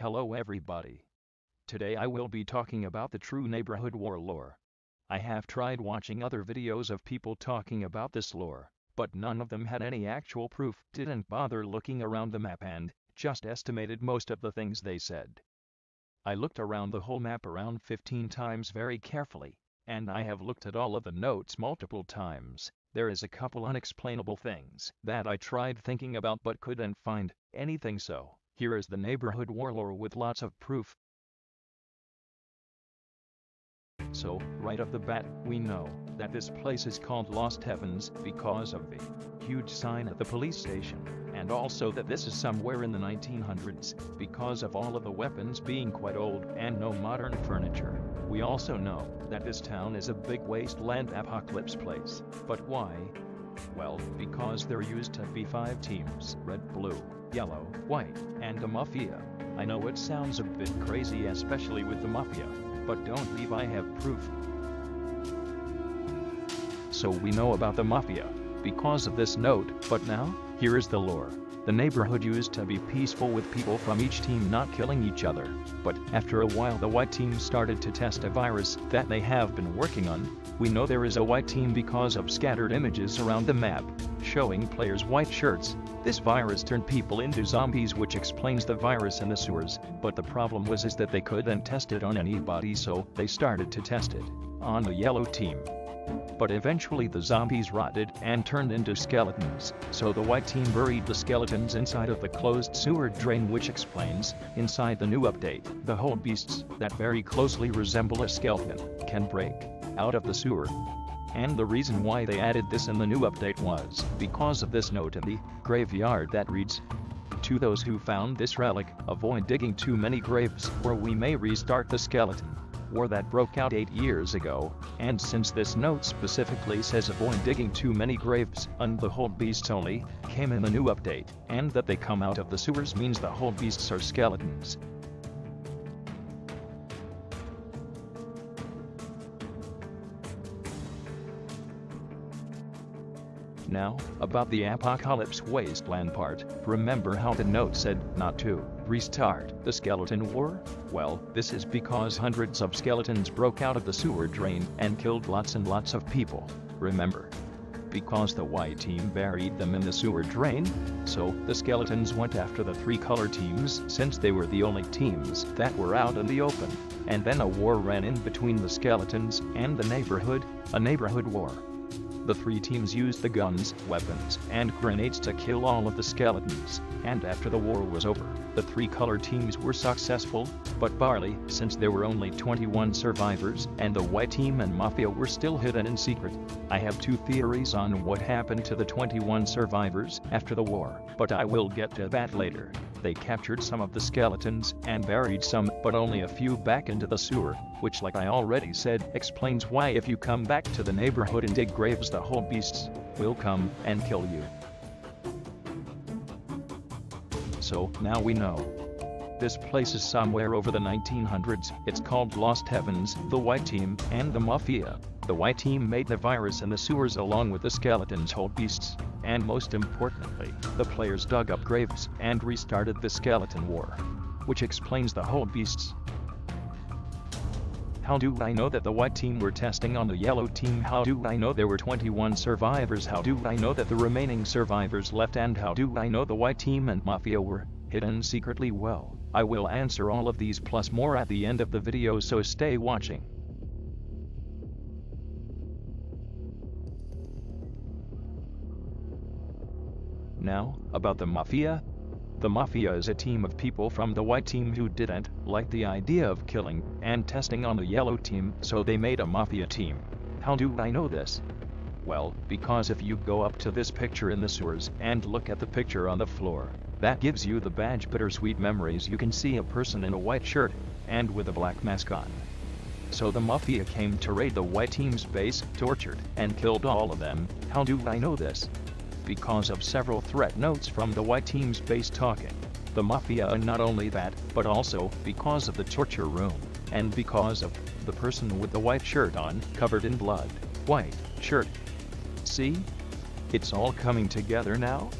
Hello everybody. Today I will be talking about the true neighborhood war lore. I have tried watching other videos of people talking about this lore, but none of them had any actual proof, didn't bother looking around the map and just estimated most of the things they said. I looked around the whole map around 15 times very carefully, and I have looked at all of the notes multiple times. There is a couple unexplainable things that I tried thinking about but couldn't find anything, so here is the neighborhood war lore with lots of proof. So, right off the bat, we know that this place is called Lost Heavens because of the huge sign at the police station, and also that this is somewhere in the 1900s because of all of the weapons being quite old and no modern furniture. We also know that this town is a big wasteland apocalypse place. But why? Well, because there used to be 5 teams: red, blue, yellow, white, and the Mafia. I know it sounds a bit crazy, especially with the Mafia, but don't leave, I have proof. So we know about the Mafia because of this note, but now, here is the lore. The neighborhood used to be peaceful with people from each team not killing each other, but after a while the white team started to test a virus that they have been working on. We know there is a white team because of scattered images around the map showing players' white shirts. This virus turned people into zombies, which explains the virus in the sewers, but the problem was that they couldn't test it on anybody, so they started to test it on the yellow team. But eventually the zombies rotted and turned into skeletons, so the white team buried the skeletons inside of the closed sewer drain, which explains, inside the new update, the whole beasts that very closely resemble a skeleton can break out of the sewer. And the reason why they added this in the new update was because of this note in the graveyard that reads, "To those who found this relic, avoid digging too many graves, or we may restart the skeleton war that broke out 8 years ago." And since this note specifically says avoid digging too many graves, and the whole beasts only came in the new update, and that they come out of the sewers means the whole beasts are skeletons. Now, about the Apocalypse Wasteland part, remember how the note said not to restart the skeleton war? Well, this is because hundreds of skeletons broke out of the sewer drain and killed lots and lots of people. Remember? Because the white team buried them in the sewer drain, so the skeletons went after the 3 color teams since they were the only teams that were out in the open. And then a war ran in between the skeletons and the neighborhood, a neighborhood war. The 3 teams used the guns, weapons, and grenades to kill all of the skeletons, and after the war was over, the 3 color teams were successful, but barely, since there were only 21 survivors, and the white team and Mafia were still hidden in secret. I have 2 theories on what happened to the 21 survivors after the war, but I will get to that later. They captured some of the skeletons and buried some, but only a few back into the sewer, which, like I already said, explains why if you come back to the neighborhood and dig graves, the whole beasts will come and kill you. So, now we know. This place is somewhere over the 1900s. It's called Lost Heavens. The white team and the Mafia. The white team made the virus in the sewers along with the skeletons' whole beasts. And most importantly, the players dug up graves and restarted the skeleton war, which explains the whole beasts. How do I know that the white team were testing on the yellow team? How do I know there were 21 survivors? How do I know that the remaining survivors left? And how do I know the white team and Mafia were hidden secretly? Well, I will answer all of these plus more at the end of the video, so stay watching. Now, about the Mafia. The Mafia is a team of people from the white team who didn't like the idea of killing and testing on the yellow team, so they made a Mafia team. How do I know this? Well, because if you go up to this picture in the sewers and look at the picture on the floor, that gives you the badge Bittersweet Memories. You can see a person in a white shirt and with a black mask on. So the Mafia came to raid the white team's base, tortured and killed all of them. How do I know this? Because of several threat notes from the white team's base talking the Mafia, and not only that, but also because of the torture room, and because of the person with the white shirt on, covered in blood, white shirt. See? It's all coming together now.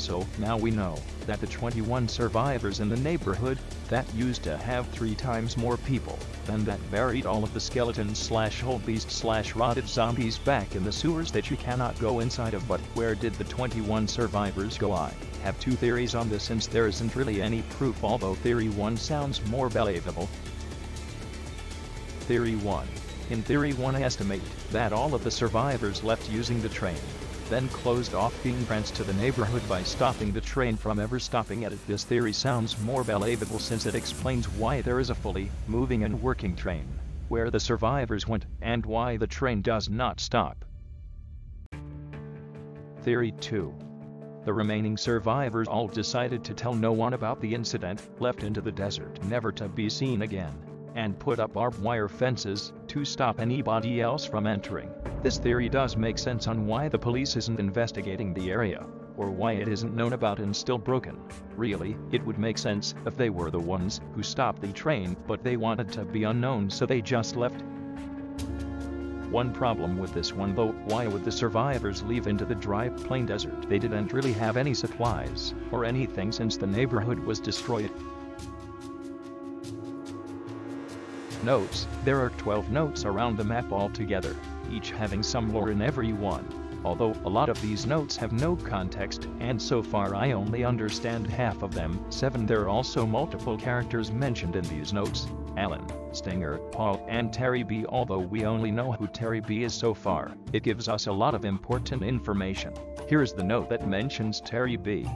Also, now we know that the 21 survivors in the neighborhood that used to have 3 times more people than that buried all of the skeletons / old beasts / rotted zombies back in the sewers that you cannot go inside of. But where did the 21 survivors go? I have 2 theories on this, since there isn't really any proof, although theory 1 sounds more believable. Theory 1. In theory 1, I estimate that all of the survivors left using the train, then closed off the entrance to the neighborhood by stopping the train from ever stopping at it. This theory sounds more believable since it explains why there is a fully moving and working train, where the survivors went, and why the train does not stop. Theory 2. The remaining survivors all decided to tell no one about the incident, left into the desert never to be seen again, and put up barbed wire fences to stop anybody else from entering. This theory does make sense on why the police isn't investigating the area, or why it isn't known about and still broken. Really, it would make sense if they were the ones who stopped the train, but they wanted to be unknown, so they just left. One problem with this one though, why would the survivors leave into the dry, plain desert? They didn't really have any supplies or anything since the neighborhood was destroyed. Notes: there are 12 notes around the map altogether, each having some lore in every one. Although a lot of these notes have no context, and so far I only understand half of them. 7. There are also multiple characters mentioned in these notes: Alan, Stinger, Paul, and Terry B. Although we only know who Terry B. is so far, it gives us a lot of important information. Here's the note that mentions Terry B.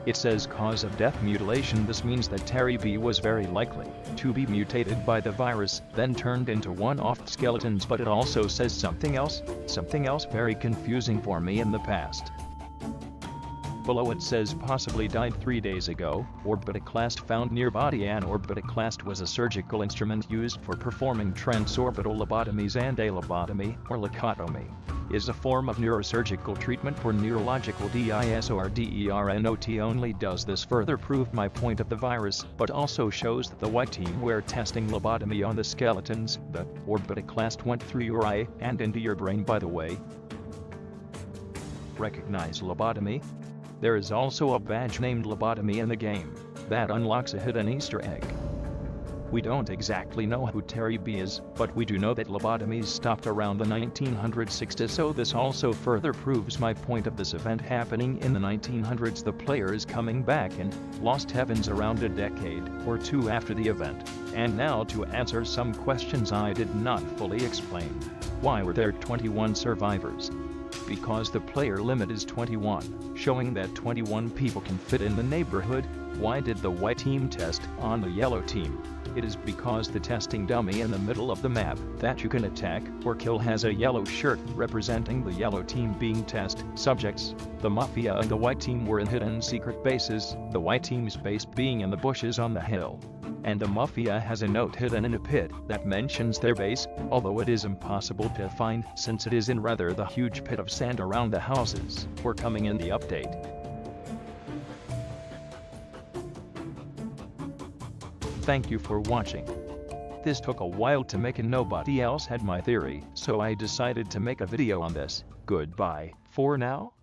It says cause of death mutilation. This means that Terry B was very likely to be mutated by the virus, then turned into one-off skeletons. But it also says something else very confusing for me in the past. Below it says possibly died 3 days ago. Orbitoclast found near body. An orbitoclast was a surgical instrument used for performing transorbital lobotomies, and a lobotomy, or lacotomy, is a form of neurosurgical treatment for neurological disorder. Only does this further prove my point of the virus, but also shows that the white team were testing lobotomy on the skeletons. The orbitoclast went through your eye and into your brain, by the way. Recognize lobotomy? There is also a badge named Lobotomy in the game that unlocks a hidden Easter egg. We don't exactly know who Terry B is, but we do know that lobotomies stopped around the 1960s, so this also further proves my point of this event happening in the 1900s. The player is coming back in Lost Heavens around a decade or 2 after the event. And now to answer some questions I did not fully explain. Why were there 21 survivors? Because the player limit is 21, showing that 21 people can fit in the neighborhood. Why did the white team test on the yellow team? It is because the testing dummy in the middle of the map that you can attack or kill has a yellow shirt representing the yellow team being test subjects. The Mafia and the white team were in hidden secret bases, the white team's base being in the bushes on the hill. And the Mafia has a note hidden in a pit that mentions their base, although it is impossible to find since it is in rather the huge pit of sand around the houses. We're coming in the update. Thank you for watching. This took a while to make and nobody else had my theory, so I decided to make a video on this. Goodbye for now.